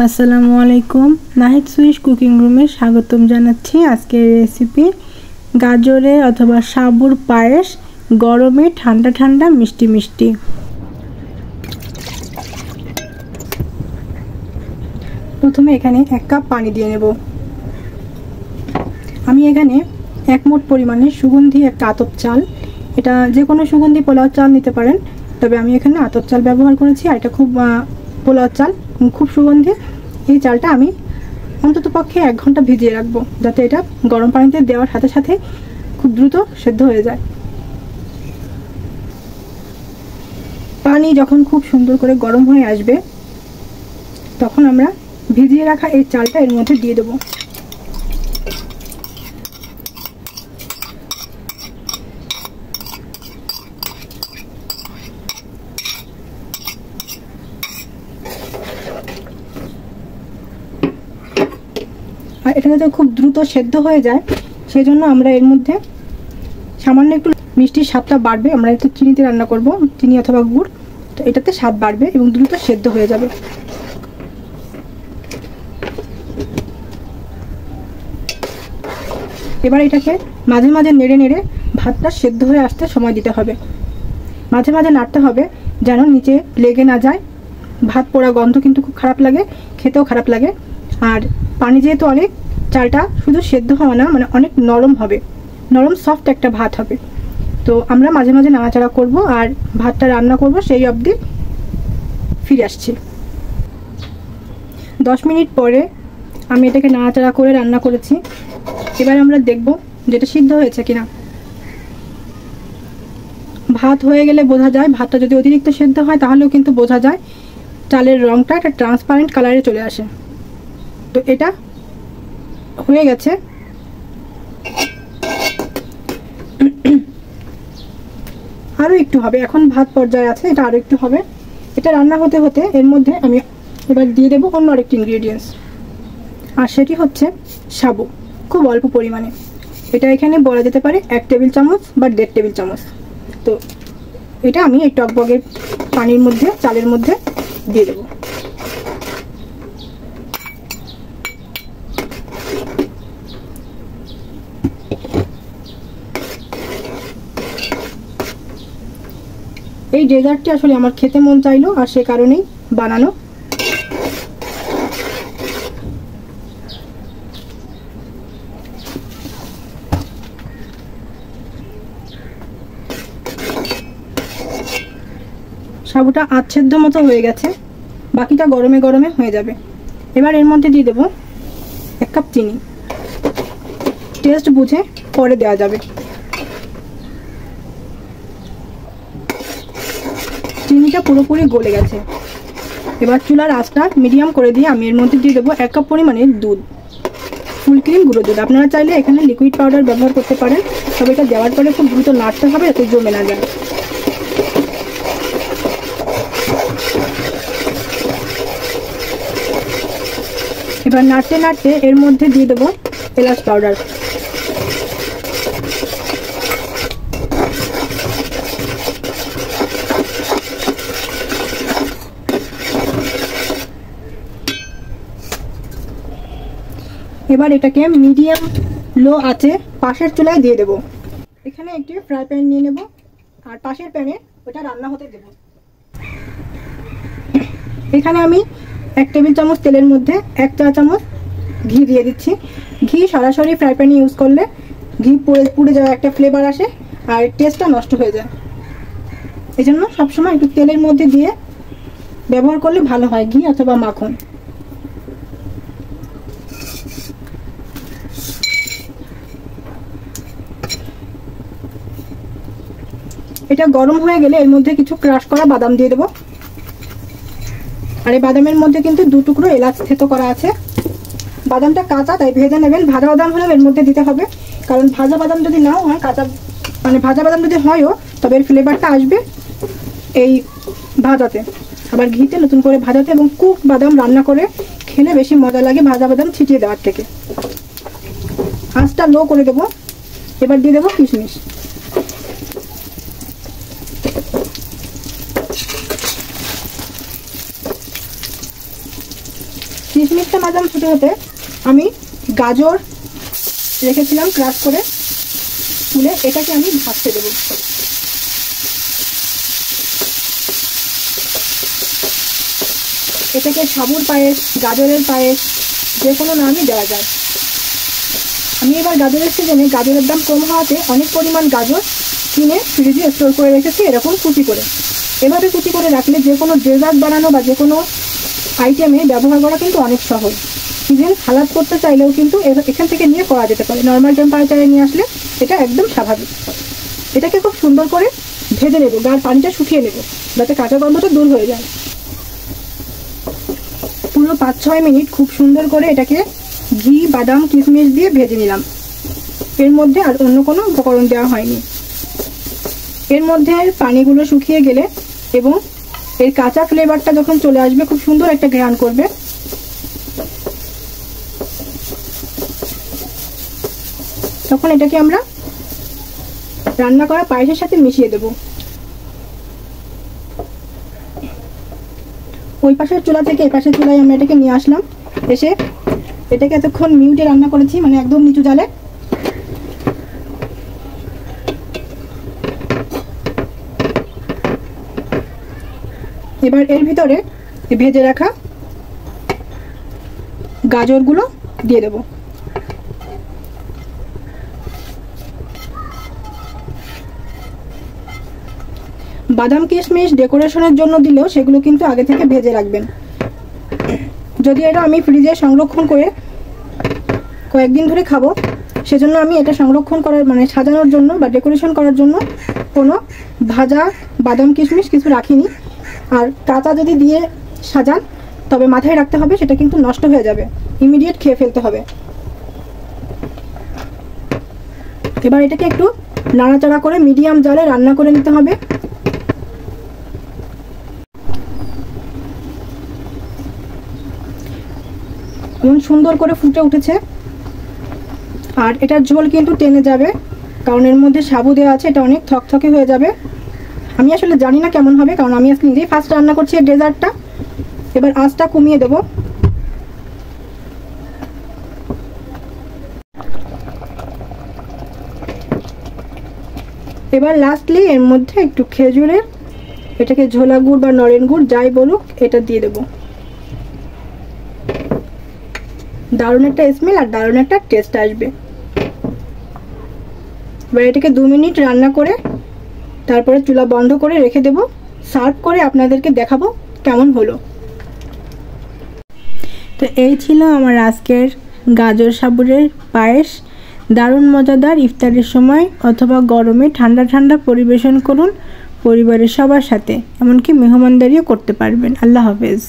আসসালামু আলাইকুম। Nahid Swiss cooking রুমে স্বাগতম জানাচ্ছি। আজকের রেসিপি গাজরে অথবা সাবুর পায়েস, গরমে ঠান্ডা ঠান্ডা মিষ্টি মিষ্টি। প্রথমে এখানে 1 কাপ পানি দিয়ে নেব। আমি এখানে 1 মুঠ পরিমাণে সুগন্ধি একটা আতপ চাল, এটা যে কোনো সুগন্ধি পোলাও চাল নিতে পারেন, তবে আমি এখানে আতপ চাল ব্যবহার করেছি। আর এটা খুব পোলাও চাল, খুব সুগন্ধি। এই চালটা আমি অন্তত পক্ষে 1 ঘন্টা ভিজিয়ে রাখবো, যাতে এটা গরম পানিতে দেওয়ার সাথে সাথে খুব দ্রুত সেদ্ধ হয়ে যায়। পানি যখন খুব সুন্দর করে গরম হয়ে আসবে, তখন আমরা ভিজিয়ে রাখা এই চালটা এর মধ্যে দিয়ে দেবো। আর এটা যাতে খুব দ্রুত সেদ্ধ হয়ে যায়, সেই জন্য আমরা এর মধ্যে সামান্য একটু মিষ্টির স্বাদটা বাড়বে। আমরা একটু চিনিতে রান্না করব, চিনি অথবা গুড়, তো এটাতে স্বাদ বাড়বে এবং দ্রুত সেদ্ধ হয়ে যাবে। এবার এটাকে মাঝে মাঝে নেড়ে নেড়ে ভাতটা সেদ্ধ হয়ে আসতে সময় দিতে হবে। মাঝে মাঝে নাড়তে হবে যেন নিচে লেগে না যায়। ভাত পোড়া গন্ধ কিন্তু খুব খারাপ লাগে, খেতেও খারাপ লাগে। আর পানি যেহেতু অনেক, চালটা শুধু সেদ্ধ হওয়া না, মানে অনেক নরম হবে, নরম সফট একটা ভাত হবে। তো আমরা মাঝে মাঝে নাড়াচাড়া করব আর ভাতটা রান্না করব, সেই অবধি ফিরে আসছি। 10 মিনিট পরে আমি এটাকে নাড়াচাড়া করে রান্না করেছি। এবার আমরা দেখব যেটা সিদ্ধ হয়েছে কিনা। ভাত হয়ে গেলে বোঝা যায়, ভাতটা যদি অতিরিক্ত সেদ্ধ হয় তাহলেও কিন্তু বোঝা যায় চালের রঙটা একটা ট্রান্সপারেন্ট কালারে চলে আসে। তো এটা হয়ে গেছে। আরও একটু হবে, এখন ভাত পর্যায়ে আছে, এটা আরও একটু হবে। এটা রান্না হতে হতে এর মধ্যে আমি এবার দিয়ে দেবো অন্য আরেকটি ইনগ্রিডিয়েন্টস, আর সেটি হচ্ছে সাবু, খুব অল্প পরিমাণে। এটা এখানে বলা যেতে পারে 1 টেবিল চামচ বা 1.5 টেবিল চামচ। তো এটা আমি এই টকবগের পানির মধ্যে, চালের মধ্যে দিয়ে দেবো। এই ডেজার্টটি আসলে আমার খেতে মন চাইলো, আর সে কারণেই বানানো। সাবুটা আচ্ছেদ্য মতো হয়ে গেছে, বাকিটা গরমে গরমে হয়ে যাবে। এবার এর মধ্যে দিয়ে দেবো 1 কাপ চিনি। টেস্ট বুঝে পরে দেওয়া যাবে। চিনিটা পুরোপুরি গলে গেছে। এবার চুলার আঁচটা মিডিয়াম করে দিয়ে আমি এর মধ্যে দিয়ে দেবো 1 কাপ পরিমাণে দুধ, ফুল ক্রিম গুঁড়ো দুধ। আপনারা চাইলে এখানে লিকুইড পাউডার ব্যবহার করতে পারেন, তবে এটা দেওয়ার পরে খুব দ্রুত নাড়তে হবে যাতে জমে না যায়। এবার নাড়তে নাড়তে এর মধ্যে দিয়ে দেবো এলাচ পাউডার। এবার এটাকে মিডিয়াম লো আঁচে পাশের চুলায় দিয়ে দেব। এখানে একটি ফ্রাই প্যান নিয়ে নেব, আর পাশের প্যানে ওটা রান্না হতে দেব। এখানে আমি 1 টেবিল চামচ তেলের মধ্যে 1 চা চামচ ঘি দিয়ে দিচ্ছি। ঘি সরাসরি ফ্রাই প্যানে ইউজ করলে ঘি পুড়ে যাওয়ার একটা ফ্লেভার আসে, আর টেস্টটা নষ্ট হয়ে যায়। এই জন্য সবসময় একটু তেলের মধ্যে দিয়ে ব্যবহার করলে ভালো হয়, ঘি অথবা মাখন। এটা গরম হয়ে গেলে এর মধ্যে কিছু ক্রাশ করা বাদাম দিয়ে দেবো। আর এই বাদামের মধ্যে কিন্তু 2 টুকরো এলাচ থেতো করা আছে। বাদামটা কাঁচা, তাই ভেজে নেবেন। ভাজা বাদাম হলেও এর মধ্যে দিতে হবে, কারণ ভাজা বাদাম যদি নাও হয়, কাঁচা মানে ভাজা বাদাম যদি হয়ও, তবে এর ফ্লেভারটা আসবে এই ভাজাতে, আবার ঘিতে নতুন করে ভাজাতে। এবং কুক বাদাম রান্না করে খেলে বেশি মজা লাগে ভাজা বাদাম ছিটিয়ে দেওয়ার থেকে। আঁচটা লো করে দেবো। এবার দিয়ে দেবো কিশমিশ। কিশমিশটা বাদাম ফুটে হতে আমি গাজর রেখেছিলাম ক্রাশ করে তুলে, এটাকে আমি ভাজতে দেবো। এটাকে সাবুর পায়েস, গাজরের পায়েস, যে কোনো নামই দেওয়া যায়। আমি এবার গাজরের সিজনে গাজরের দাম কম হওয়াতে অনেক পরিমাণ গাজর কিনে ফ্রিজে স্টোর করে রেখেছি এরকম কুচি করে। এভাবে কুচি করে রাখলে যে কোনো ডেজার্ট বানানো বা যে কোনো আইটেমে ব্যবহার করা কিন্তু অনেক সহজ। ইভেন সালাদ করতে চাইলেও কিন্তু এখান থেকে নিয়ে করা যেতে পারে। নর্মাল টেম্পারেচারে নিয়ে আসলে এটা একদম স্বাভাবিক। এটাকে খুব সুন্দর করে ভেজে নেব, গার পানিটা শুকিয়ে নেব যাতে কাঁচা গন্ধটা দূর হয়ে যায়। পুরো 5-6 মিনিট খুব সুন্দর করে এটাকে ঘি, বাদাম, কিশমিশ দিয়ে ভেজে নিলাম। এর মধ্যে আর অন্য কোনো উপকরণ দেওয়া হয়নি। এর মধ্যে পানিগুলো শুকিয়ে গেলে এবং এর কাঁচা ফ্লেভারটা যখন চলে আসবে, খুব সুন্দর একটা ঘ্রাণ করবে, তখন এটাকে আমরা রান্না করা পায়েসের সাথে মিশিয়ে দেব। ওই পাশের চুলা থেকে এই পাশের চুলায় আমরা এটাকে নিয়ে আসলাম। এসে এটাকে এতক্ষণ মিউটে রান্না করেছি, মানে একদম নিচু জালে। এবার এর ভিতরে ভেজে রাখা গাজরগুলো দিয়ে দেব। বাদাম কিশমিশ ডেকোরেশনের জন্য দিলেও সেগুলো কিন্তু আগে থেকে ভেজে রাখবেন। যদি এটা আমি ফ্রিজে সংরক্ষণ করে কয়েকদিন ধরে খাবো, সেজন্য আমি এটা সংরক্ষণ করার মানে সাজানোর জন্য বা ডেকোরেশন করার জন্য কোনো ভাজা বাদাম কিশমিশ কিছু রাখিনি। আর কাঁচা যদি দিয়ে সাজান তবে মাথায় রাখতে হবে সেটা কিন্তু নষ্ট হয়ে যাবে, ইমিডিয়েট খেয়ে ফেলতে হবে। এবার এটাকে একটু নাড়াচাড়া করে মিডিয়াম জালে রান্না করে নিতে হবে। এমন সুন্দর করে ফুটে উঠেছে। আর এটার ঝোল কিন্তু টেনে যাবে, কারণ এর মধ্যে সাবু দেওয়া আছে, এটা অনেক থকথকে হয়ে যাবে। আমি আসলে জানি না কেমন হবে, কারণ আমি আজকে নিজেই ফার্স্ট রান্না করছি এই ডেজার্টটা। এবার আঁচটা কমিয়ে দেব। এবার লাস্টলি এর মধ্যে একটু খেজুরের, এটাকে ঝোলা গুড় বা নরেন গুড় যাই বলুক, এটা দিয়ে দেব। দারুণ একটা স্মেল আর দারুণ একটা টেস্ট আসবে। এবার এটাকে 2 মিনিট রান্না করে তারপরে চুলা বন্ধ করে রেখে দেব। সার্ভ করে আপনাদেরকে দেখাবো কেমন হলো। তো এই ছিল আমার আজকের গাজর সাবুরের পায়েস। দারুণ মজাদার। ইফতারের সময় অথবা গরমে ঠান্ডা ঠান্ডা পরিবেশন করুন পরিবারের সবার সাথে, এমনকি মেহমানদারিও করতে পারবেন। আল্লাহ হাফেজ।